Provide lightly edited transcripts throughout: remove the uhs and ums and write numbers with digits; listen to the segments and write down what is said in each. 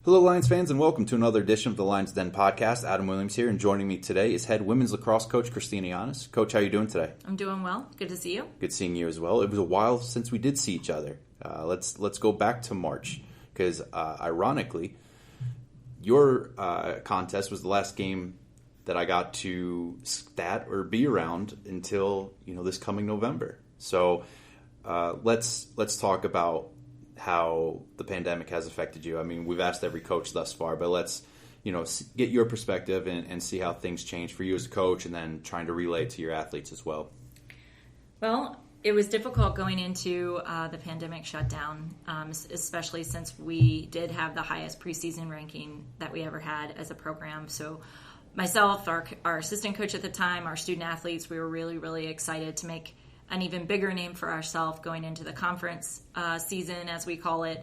Hello, Lions fans, and welcome to another edition of the Lions Den podcast. Adam Williams here, and joining me today is head women's lacrosse coach Christina Yanis. Coach, how are you doing today? I'm doing well. Good to see you. Good seeing you as well. It was a while since we did see each other. Let's go back to March, because ironically, your contest was the last game that I got to stat or be around until this coming November. So let's talk about how the pandemic has affected you. I mean, we've asked every coach thus far, but let's, get your perspective and see how things change for you as a coach, and then trying to relay to your athletes as well. Well, it was difficult going into the pandemic shutdown, especially since we did have the highest preseason ranking that we ever had as a program. So myself, our assistant coach at the time, our student athletes, we were really, really excited to make an even bigger name for ourselves going into the conference season, as we call it.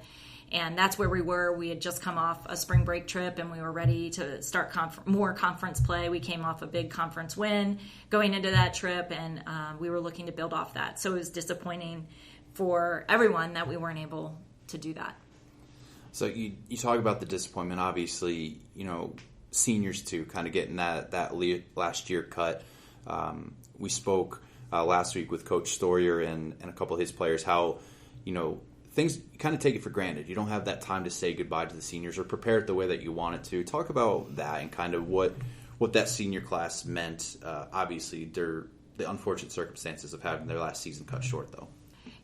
And that's where we were. We had just come off a spring break trip, and we were ready to start more conference play. We came off a big conference win going into that trip, and we were looking to build off that. So it was disappointing for everyone that we weren't able to do that. So you talk about the disappointment. Obviously, seniors too, kind of getting that last year cut. We spoke last week with Coach Storier and a couple of his players, how, things, you kind of take it for granted. You don't have that time to say goodbye to the seniors or prepare it the way that you want it to. Talk about that and kind of what that senior class meant. Obviously, the unfortunate circumstances of having their last season cut short, though.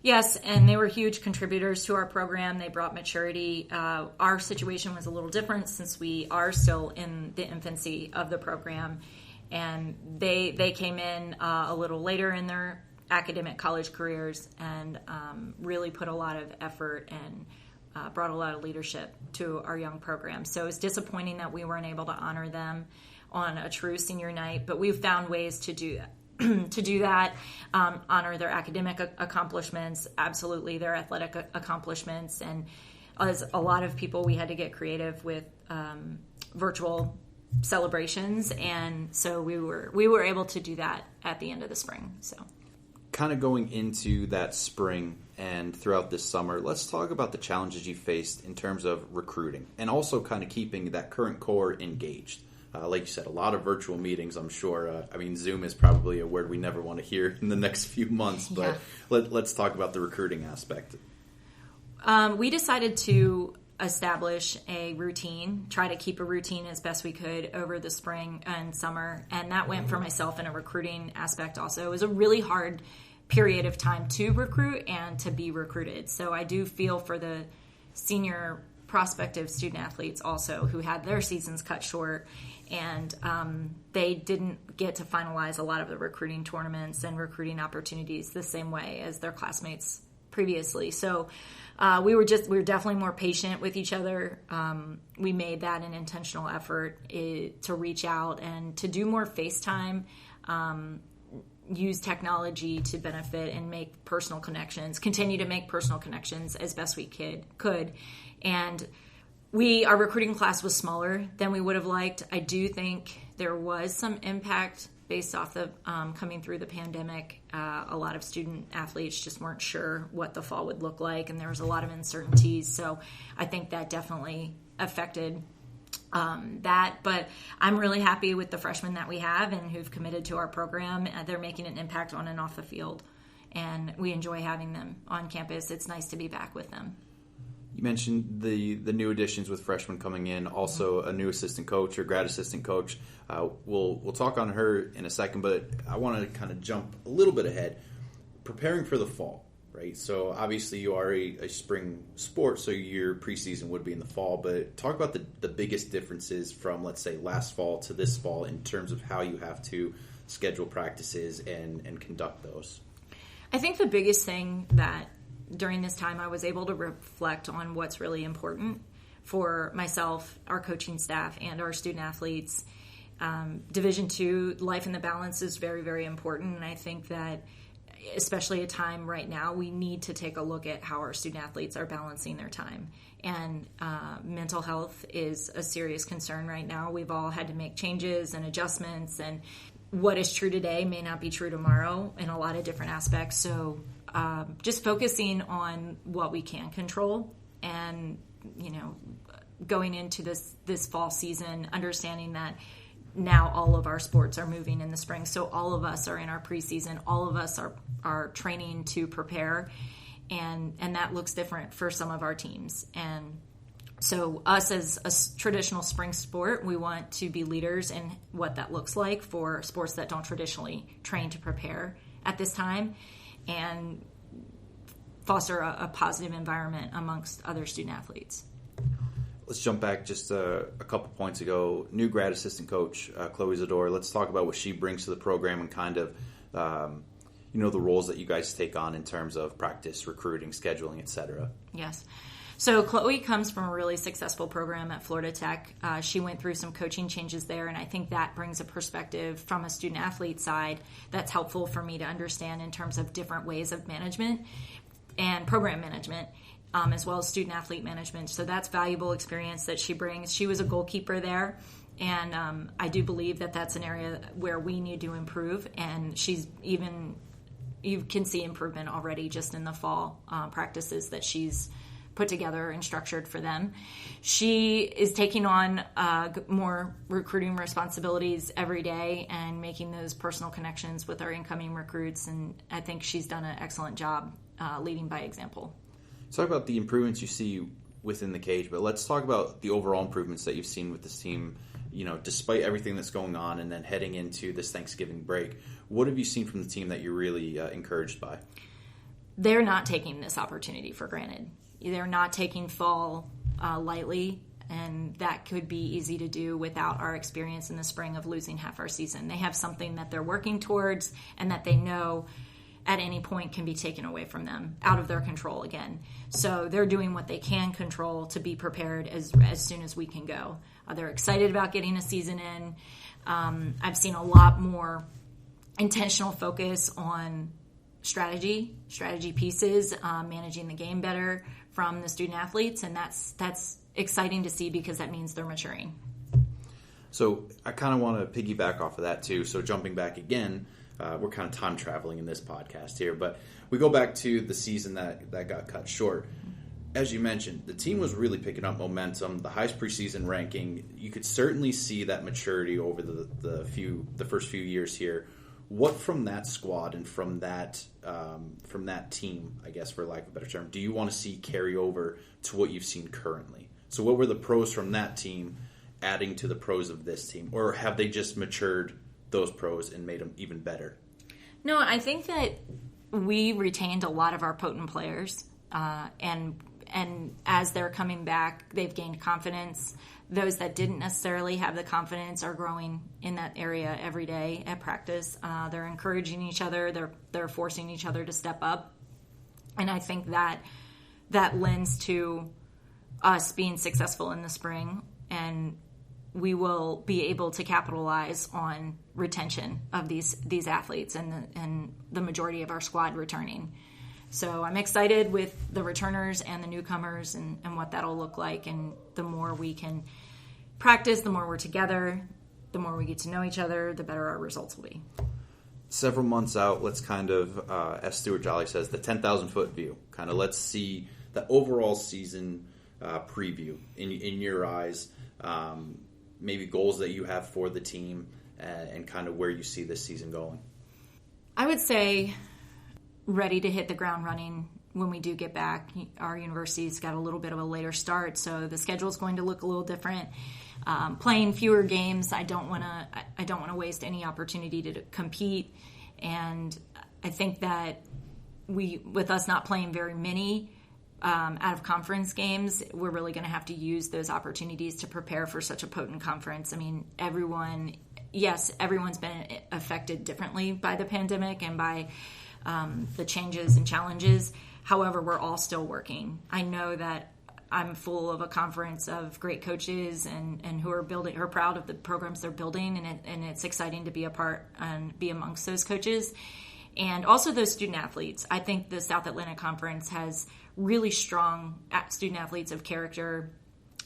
Yes, and they were huge contributors to our program. They brought maturity. Our situation was a little different since we are still in the infancy of the program. And they came in a little later in their academic college careers and really put a lot of effort and brought a lot of leadership to our young program. So it's disappointing that we weren't able to honor them on a true senior night, but we've found ways to do that. Honor their academic accomplishments, absolutely their athletic accomplishments, and as a lot of people, we had to get creative with virtual celebrations, and so we were able to do that at the end of the spring. So kind of going into that spring and throughout this summer, let's talk about the challenges you faced in terms of recruiting and also kind of keeping that current core engaged. Like you said, a lot of virtual meetings, I'm sure. Zoom is probably a word we never want to hear in the next few months, but let's talk about the recruiting aspect. We decided to establish a routine, try to keep a routine as best we could over the spring and summer. And that went for myself in a recruiting aspect also. It was a really hard period of time to recruit and to be recruited. So I do feel for the senior prospective student athletes also who had their seasons cut short, and they didn't get to finalize a lot of the recruiting tournaments and recruiting opportunities the same way as their classmates previously. So we were definitely more patient with each other. We made that an intentional effort to reach out and to do more FaceTime, use technology to benefit and make personal connections, continue to make personal connections as best we could. And our recruiting class was smaller than we would have liked. I do think there was some impact based off the coming through the pandemic. A lot of student athletes just weren't sure what the fall would look like, and there was a lot of uncertainties. So I think that definitely affected that. But I'm really happy with the freshmen that we have and who've committed to our program. They're making an impact on and off the field, and we enjoy having them on campus. It's nice to be back with them. You mentioned the new additions with freshmen coming in, also a new assistant coach or grad assistant coach. We'll talk on her in a second, but I want to kind of jump a little bit ahead. Preparing for the fall, right? So obviously you are a spring sport, so your preseason would be in the fall, but talk about the biggest differences from, let's say, last fall to this fall in terms of how you have to schedule practices and conduct those. I think the biggest thing that during this time I was able to reflect on what's really important for myself, our coaching staff, and our student athletes. Division II, life in the balance is very, very important, and I think that especially a time right now, we need to take a look at how our student athletes are balancing their time. And mental health is a serious concern right now. We've all had to make changes and adjustments, and what is true today may not be true tomorrow in a lot of different aspects. So just focusing on what we can control and, going into this fall season, understanding that now all of our sports are moving in the spring. So all of us are in our preseason. All of us are training to prepare. And that looks different for some of our teams. And so us as a traditional spring sport, we want to be leaders in what that looks like for sports that don't traditionally train to prepare at this time, and foster a positive environment amongst other student athletes. Let's jump back just a couple points ago. New grad assistant coach, Chloe Zador. Let's talk about what she brings to the program and kind of, the roles that you guys take on in terms of practice, recruiting, scheduling, etc. Yes. So Chloe comes from a really successful program at Florida Tech. She went through some coaching changes there, and I think that brings a perspective from a student-athlete side that's helpful for me to understand in terms of different ways of management and program management, as well as student-athlete management. So that's valuable experience that she brings. She was a goalkeeper there, and I do believe that that's an area where we need to improve, and you can see improvement already just in the fall practices that she's put together and structured for them. She is taking on more recruiting responsibilities every day and making those personal connections with our incoming recruits, and I think she's done an excellent job leading by example. Let's talk about the improvements you see within the cage, but let's talk about the overall improvements that you've seen with this team, despite everything that's going on and then heading into this Thanksgiving break. What have you seen from the team that you're really encouraged by? They're not taking this opportunity for granted. They're not taking fall lightly, and that could be easy to do without our experience in the spring of losing half our season. They have something that they're working towards and that they know at any point can be taken away from them, out of their control again. So they're doing what they can control to be prepared as soon as we can go. They're excited about getting a season in. I've seen a lot more intentional focus on strategy pieces, managing the game better from the student athletes, and that's exciting to see because that means they're maturing. So I kind of want to piggyback off of that too. So jumping back again, we're kind of time traveling in this podcast here, but we go back to the season that got cut short. As you mentioned, the team was really picking up momentum. The highest preseason ranking, you could certainly see that maturity over the first few years here. What from that squad and from that team, I guess for lack of a better term, do you want to see carry over to what you've seen currently? So what were the pros from that team adding to the pros of this team? Or have they just matured those pros and made them even better? No, I think that we retained a lot of our potent players, and as they're coming back, they've gained confidence. Those that didn't necessarily have the confidence are growing in that area every day at practice. They're encouraging each other. They're forcing each other to step up. And I think that lends to us being successful in the spring, and we will be able to capitalize on retention of these athletes and the majority of our squad returning. So I'm excited with the returners and the newcomers and what that'll look like. And the more we can practice, the more we're together, the more we get to know each other, the better our results will be. Several months out, let's kind of, as Stuart Jolly says, the 10,000-foot view. Kind of let's see the overall season preview in your eyes, maybe goals that you have for the team and kind of where you see this season going. I would say ready to hit the ground running when we do get back. Our university's got a little bit of a later start, so the schedule's going to look a little different. Playing fewer games, I don't want to waste any opportunity to compete, and I think that with us not playing very many out of conference games, we're really going to have to use those opportunities to prepare for such a potent conference. I mean, everyone's been affected differently by the pandemic and by the changes and challenges. However, we're all still working. I know that I'm full of a conference of great coaches and who are proud of the programs they're building, and it's exciting to be a part and be amongst those coaches. And also those student athletes. I think the South Atlantic Conference has really strong student athletes of character,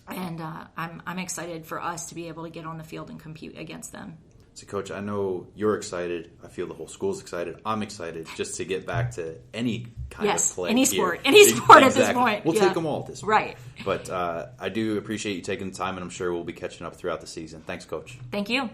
and I'm excited for us to be able to get on the field and compete against them. So, Coach, I know you're excited. I feel the whole school's excited. I'm excited just to get back to any kind of play. Any here. sport. Any sport Exactly. at this point. We'll take them all at this point. Right. But I do appreciate you taking the time, and I'm sure we'll be catching up throughout the season. Thanks, Coach. Thank you.